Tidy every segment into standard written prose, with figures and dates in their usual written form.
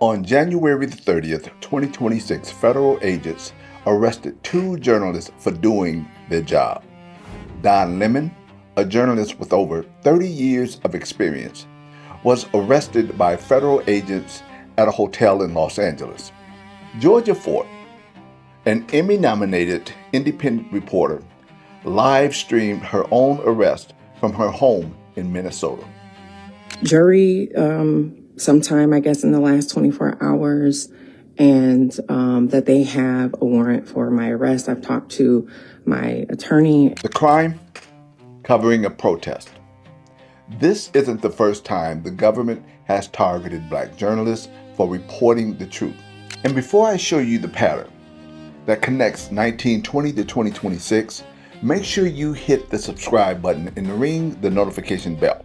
On January the 30th, 2026, federal agents arrested two journalists for doing their job. Don Lemon, a journalist with over 30 years of experience, was arrested by federal agents at a hotel in Los Angeles. Georgia Fort, an Emmy-nominated independent reporter, live-streamed her own arrest from her home in Minnesota. Jury, sometime, I guess, in the last 24 hours, and that they have a warrant for my arrest. I've talked to my attorney. The crime? Covering a protest. This isn't the first time the government has targeted Black journalists for reporting the truth. And before I show you the pattern that connects 1920 to 2026, make sure you hit the subscribe button and ring the notification bell,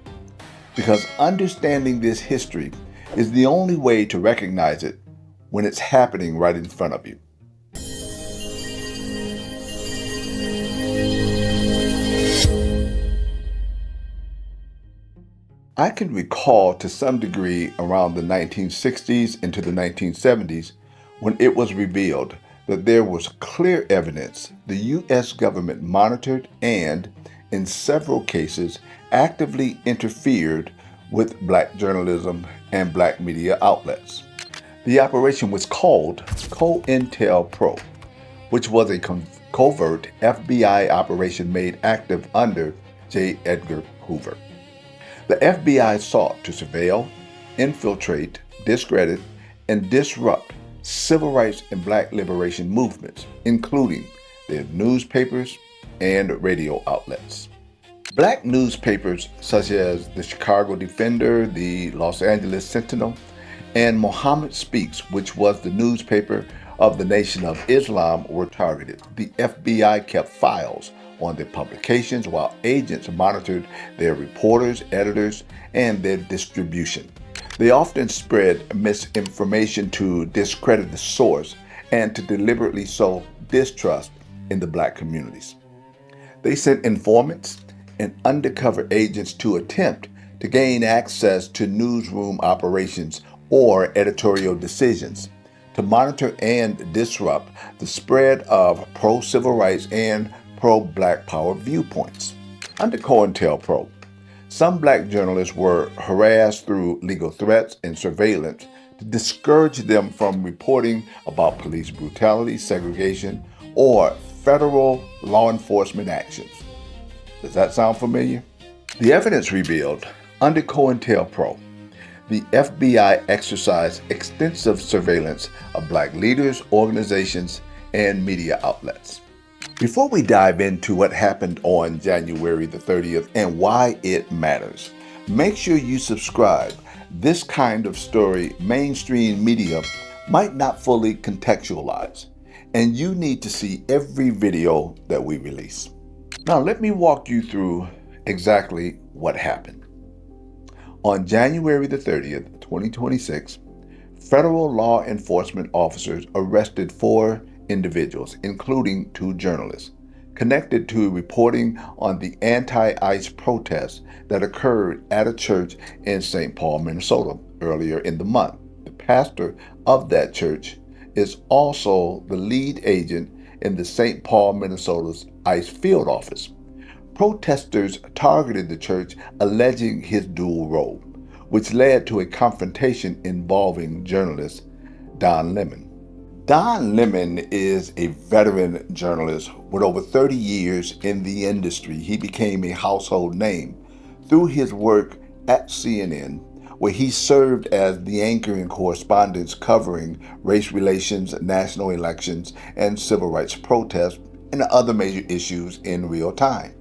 because understanding this history is the only way to recognize it when it's happening right in front of you. I can recall to some degree around the 1960s into the 1970s when it was revealed that there was clear evidence the U.S. government monitored and, in several cases, actively interfered with Black journalism and Black media outlets. The operation was called COINTELPRO, which was a covert FBI operation made active under J. Edgar Hoover. The FBI sought to surveil, infiltrate, discredit, and disrupt civil rights and Black liberation movements, including their newspapers and radio outlets. Black newspapers such as the Chicago Defender, the Los Angeles Sentinel, and Muhammad Speaks, which was the newspaper of the Nation of Islam, were targeted. The FBI kept files on their publications while agents monitored their reporters, editors, and their distribution. They often spread misinformation to discredit the source and to deliberately sow distrust in the Black communities. They sent informants and undercover agents to attempt to gain access to newsroom operations or editorial decisions, to monitor and disrupt the spread of pro-civil rights and pro-Black power viewpoints. Under COINTELPRO, some Black journalists were harassed through legal threats and surveillance to discourage them from reporting about police brutality, segregation, or federal law enforcement actions. Does that sound familiar? The evidence revealed under COINTELPRO, the FBI exercised extensive surveillance of Black leaders, organizations, and media outlets. Before we dive into what happened on January the 30th and why it matters, make sure you subscribe. This kind of story mainstream media might not fully contextualize, and you need to see every video that we release. Now, let me walk you through exactly what happened. On January the 30th, 2026, federal law enforcement officers arrested 4 individuals, including 2 journalists, connected to reporting on the anti-ICE protests that occurred at a church in St. Paul, Minnesota earlier in the month. The pastor of that church is also the lead agent in the St. Paul, Minnesota's ICE field office. Protesters targeted the church, alleging his dual role, which led to a confrontation involving journalist Don Lemon. Don Lemon is a veteran journalist with over 30 years in the industry. He became a household name through his work at CNN, where he served as the anchor and correspondent covering race relations, national elections, and civil rights protests and other major issues in real time.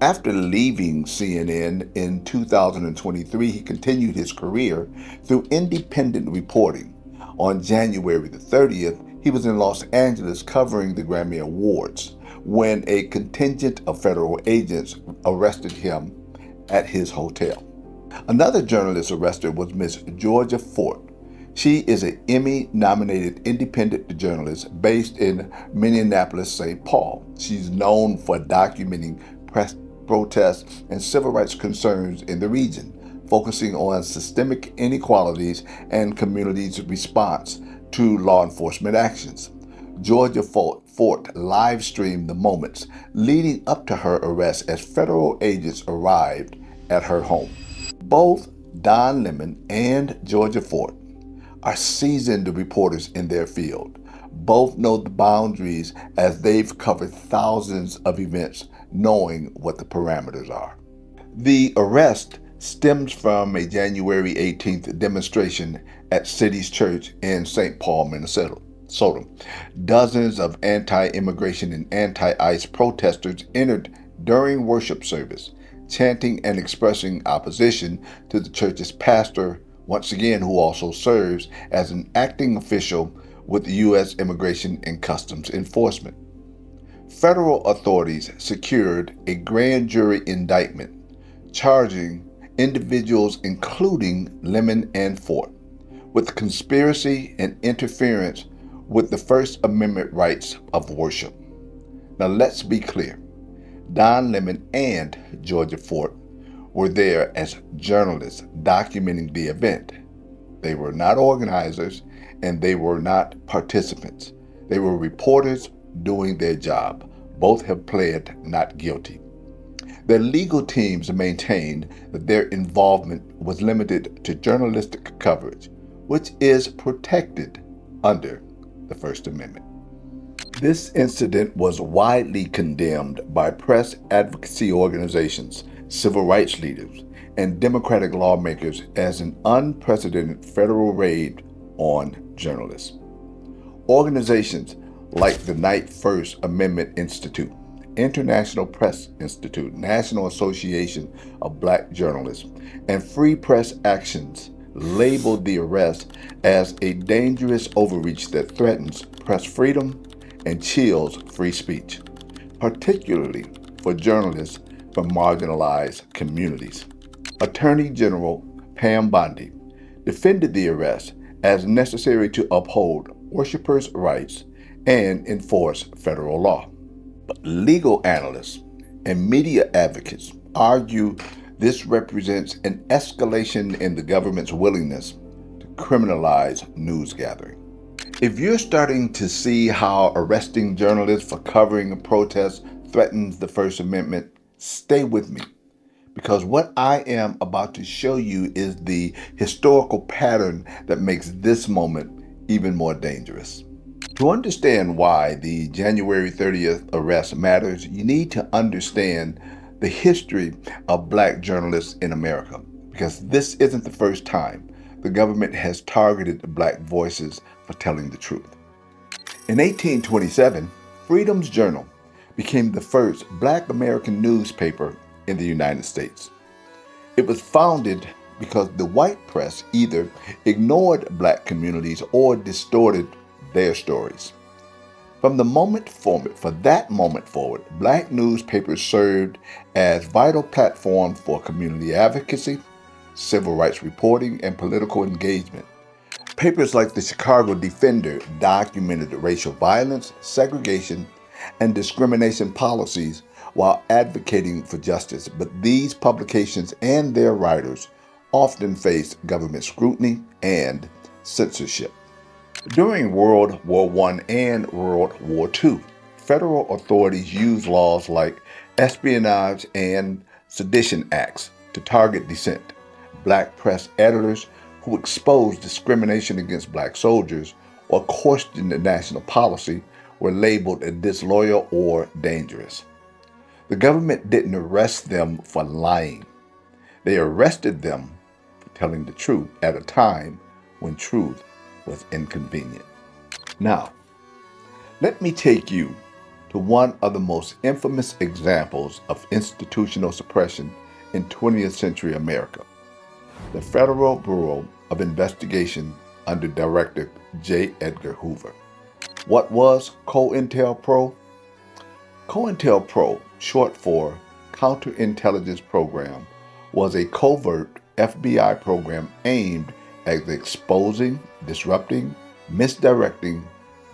After leaving CNN in 2023, he continued his career through independent reporting. On January the 30th, he was in Los Angeles covering the Grammy Awards when a contingent of federal agents arrested him at his hotel. Another journalist arrested was Miss Georgia Fort. She is an Emmy-nominated independent journalist based in Minneapolis, St. Paul. She's known for documenting protests and civil rights concerns in the region, focusing on systemic inequalities and communities' response to law enforcement actions. Georgia Fort live streamed the moments leading up to her arrest as federal agents arrived at her home. Both Don Lemon and Georgia Fort are seasoned reporters in their field. Both know the boundaries as they've covered thousands of events, knowing what the parameters are. The arrest stems from a January 18th demonstration at City's Church in St. Paul, Minnesota. Dozens of anti-immigration and anti-ICE protesters entered during worship service, chanting and expressing opposition to the church's pastor, once again, who also serves as an acting official with the U.S. Immigration and Customs Enforcement. Federal authorities secured a grand jury indictment charging individuals, including Lemon and Fort, with conspiracy and interference with the First Amendment rights of worship. Now, let's be clear. Don Lemon and Georgia Fort were there as journalists documenting the event. They were not organizers and they were not participants. They were reporters doing their job. Both have pled not guilty. Their legal teams maintained that their involvement was limited to journalistic coverage, which is protected under the First Amendment. This incident was widely condemned by press advocacy organizations, civil rights leaders, and Democratic lawmakers as an unprecedented federal raid on journalists. Organizations like the Knight First Amendment Institute, International Press Institute, National Association of Black Journalists, and Free Press Actions labeled the arrest as a dangerous overreach that threatens press freedom and chills free speech, particularly for journalists from marginalized communities. Attorney General Pam Bondi defended the arrest as necessary to uphold worshipers' rights and enforce federal law. But legal analysts and media advocates argue this represents an escalation in the government's willingness to criminalize news gathering. If you're starting to see how arresting journalists for covering protests threatens the First Amendment, stay with me, because what I am about to show you is the historical pattern that makes this moment even more dangerous. To understand why the January 30th arrest matters, you need to understand the history of Black journalists in America, because this isn't the first time the government has targeted Black voices for telling the truth. In 1827, Freedom's Journal became the first Black American newspaper in the United States. It was founded because the white press either ignored Black communities or distorted their stories. From that moment forward, Black newspapers served as vital platforms for community advocacy, civil rights reporting, and political engagement. Papers like the Chicago Defender documented racial violence, segregation, and discrimination policies while advocating for justice, but these publications and their writers often faced government scrutiny and censorship. During World War I and World War II, federal authorities used laws like Espionage and Sedition Acts to target dissent. Black press editors who exposed discrimination against Black soldiers or questioned the national policy were labeled as disloyal or dangerous. The government didn't arrest them for lying. They arrested them for telling the truth at a time when truth was inconvenient. Now, let me take you to one of the most infamous examples of institutional suppression in 20th century America, the Federal Bureau of Investigation under Director J. Edgar Hoover. What was COINTELPRO? COINTELPRO, short for Counterintelligence Program, was a covert FBI program aimed at exposing, disrupting, misdirecting,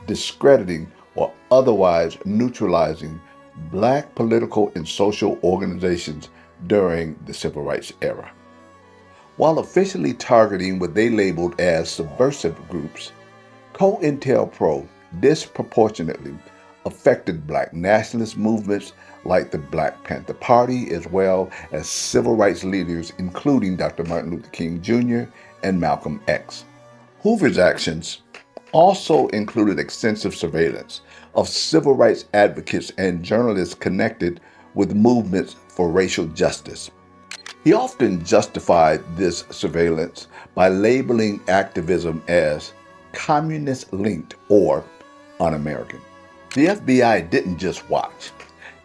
discrediting, or otherwise neutralizing Black political and social organizations during the Civil Rights era. While officially targeting what they labeled as subversive groups, COINTELPRO disproportionately affected black nationalist movements like the Black Panther Party, as well as civil rights leaders, including Dr. Martin Luther King Jr. and Malcolm X. Hoover's actions also included extensive surveillance of civil rights advocates and journalists connected with movements for racial justice. He often justified this surveillance by labeling activism as communist linked or un American. The FBI didn't just watch,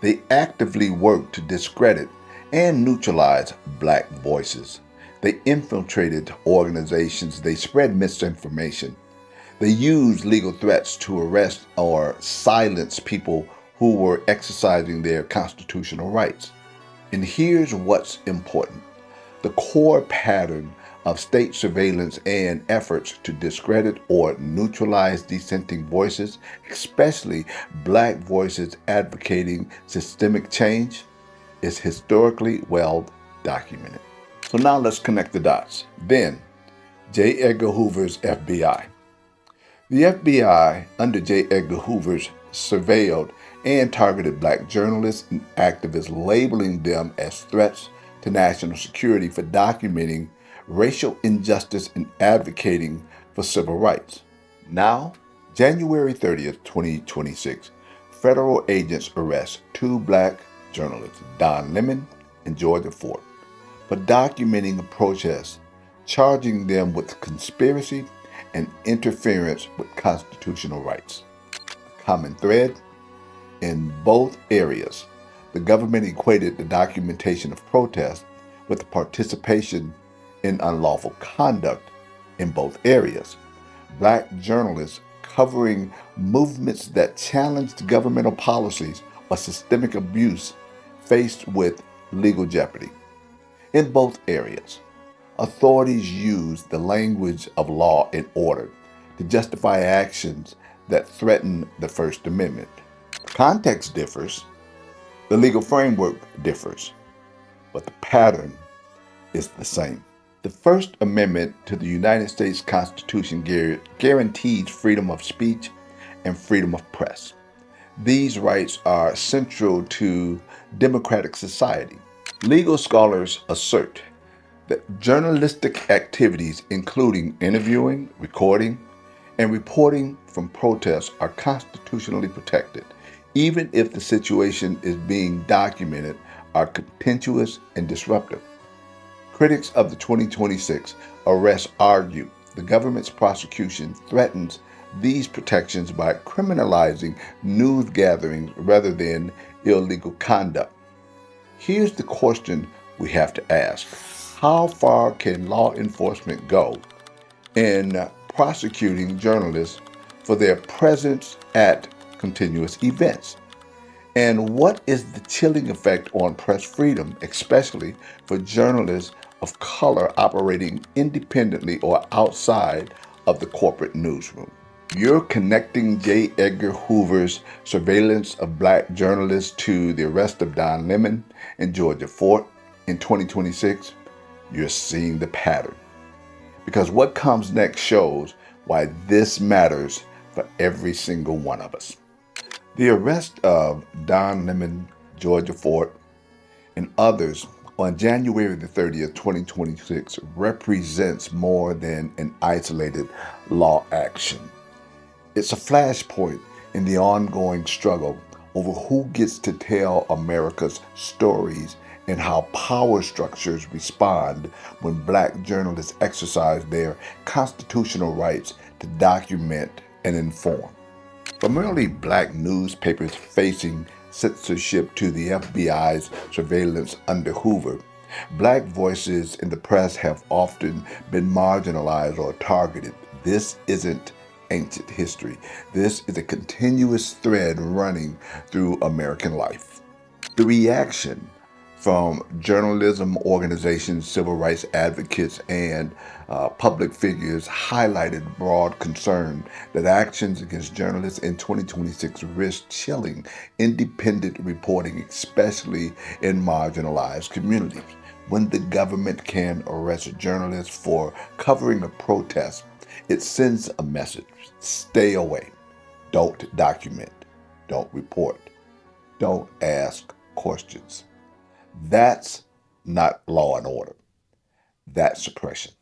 they actively worked to discredit and neutralize black voices. They infiltrated organizations, they spread misinformation, they used legal threats to arrest or silence people who were exercising their constitutional rights. And here's what's important: the core pattern of state surveillance and efforts to discredit or neutralize dissenting voices, especially black voices advocating systemic change, is historically well documented. So now let's connect the dots. Then, J. Edgar Hoover's FBI. The FBI, under J. Edgar Hoover's, surveilled and targeted black journalists and activists, labeling them as threats to national security for documenting racial injustice and advocating for civil rights. Now, January 30th, 2026, federal agents arrest two black journalists, Don Lemon and Georgia Fort, for documenting a protest, charging them with conspiracy and interference with constitutional rights. A common thread: in both areas, the government equated the documentation of protests with participation in unlawful conduct. In both areas, black journalists covering movements that challenged governmental policies or systemic abuse faced with legal jeopardy. In both areas, authorities used the language of law and order to justify actions that threaten the First Amendment. Context differs, the legal framework differs, but the pattern is the same. The First Amendment to the United States Constitution guarantees freedom of speech and freedom of press. These rights are central to democratic society. Legal scholars assert that journalistic activities, including interviewing, recording, and reporting from protests, are constitutionally protected, even if the situation is being documented are contentious and disruptive. Critics of the 2026 arrest argue the government's prosecution threatens these protections by criminalizing news gatherings rather than illegal conduct. Here's the question we have to ask: how far can law enforcement go in prosecuting journalists for their presence at continuous events? And what is the chilling effect on press freedom, especially for journalists of color operating independently or outside of the corporate newsroom? You're connecting J. Edgar Hoover's surveillance of black journalists to the arrest of Don Lemon and Georgia Fort in 2026. You're seeing the pattern. Because what comes next shows why this matters for every single one of us. The arrest of Don Lemon, Georgia Fort, and others on January the 30th, 2026 represents more than an isolated law action. It's a flashpoint in the ongoing struggle over who gets to tell America's stories and how power structures respond when black journalists exercise their constitutional rights to document and inform. From early black newspapers facing censorship to the FBI's surveillance under Hoover, black voices in the press have often been marginalized or targeted. This isn't ancient history. This is a continuous thread running through American life. The reaction from journalism organizations, civil rights advocates, and public figures highlighted broad concern that actions against journalists in 2026 risk chilling independent reporting, especially in marginalized communities. When the government can arrest journalists for covering a protest, it sends a message. Stay away. Don't document. Don't report. Don't ask questions. That's not law and order. That's suppression.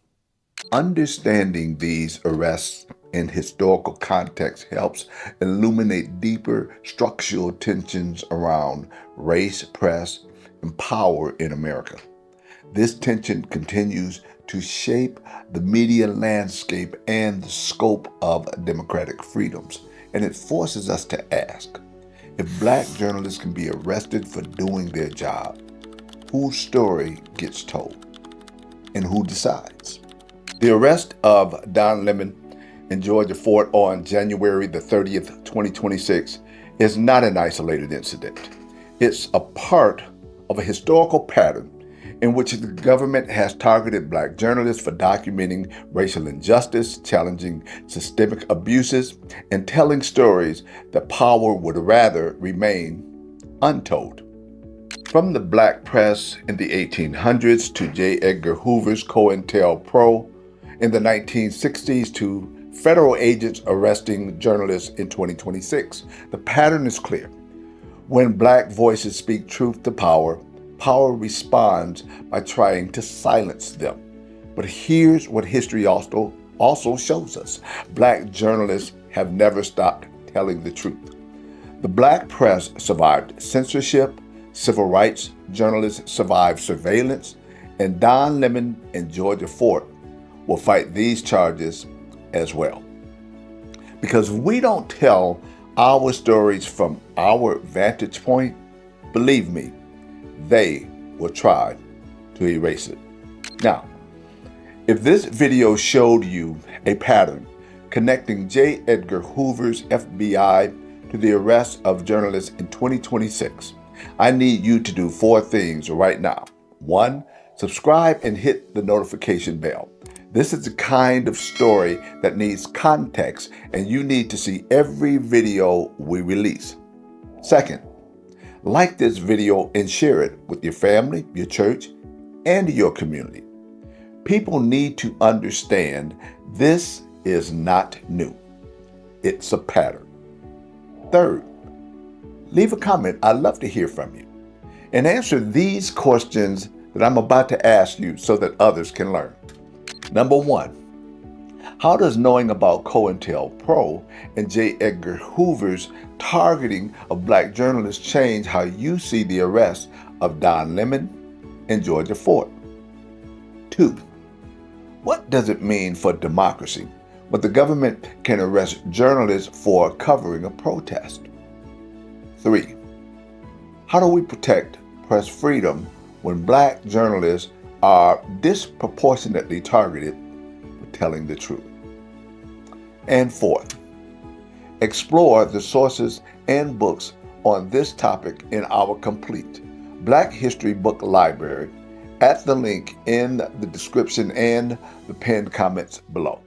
Understanding these arrests in historical context helps illuminate deeper structural tensions around race, press, and power in America. This tension continues to shape the media landscape and the scope of democratic freedoms, and it forces us to ask, if Black journalists can be arrested for doing their job, whose story gets told and who decides? The arrest of Don Lemon in Georgia Fort on January the 30th, 2026 is not an isolated incident. It's a part of a historical pattern in which the government has targeted Black journalists for documenting racial injustice, challenging systemic abuses, and telling stories that power would rather remain untold. From the Black press in the 1800s to J. Edgar Hoover's COINTELPRO in the 1960s to federal agents arresting journalists in 2026, the pattern is clear. When Black voices speak truth to power, power responds by trying to silence them. But here's what history also shows us. Black journalists have never stopped telling the truth. The Black press survived censorship, civil rights journalists survived surveillance, and Don Lemon and Georgia Fort will fight these charges as well. Because if we don't tell our stories from our vantage point, believe me, they will try to erase it. Now, if this video showed you a pattern connecting J. Edgar Hoover's FBI to the arrest of journalists in 2026, I need you to do 4 things right now. 1, subscribe and hit the notification bell. This is the kind of story that needs context, and you need to see every video we release. 2nd, like this video and share it with your family, your church, and your community. People need to understand this is not new. It's a pattern. 3rd, leave a comment. I'd love to hear from you. And answer these questions that I'm about to ask you so that others can learn. Number 1, how does knowing about COINTELPRO and J. Edgar Hoover's targeting of Black journalists change how you see the arrest of Don Lemon and Georgia Fort? 2, what does it mean for democracy when the government can arrest journalists for covering a protest? 3, how do we protect press freedom when Black journalists are disproportionately targeted for telling the truth? And 4th, explore the sources and books on this topic in our complete Black History Book Library at the link in the description and the pinned comments below.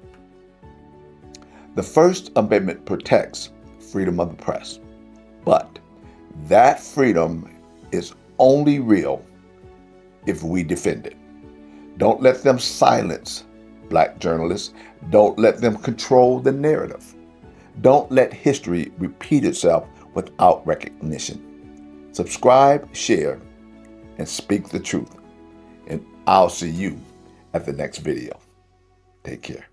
The First Amendment protects freedom of the press, but that freedom is only real if we defend it. Don't let them silence Black journalists. Don't let them control the narrative. Don't let history repeat itself without recognition. Subscribe, share, and speak the truth. And I'll see you at the next video. Take care.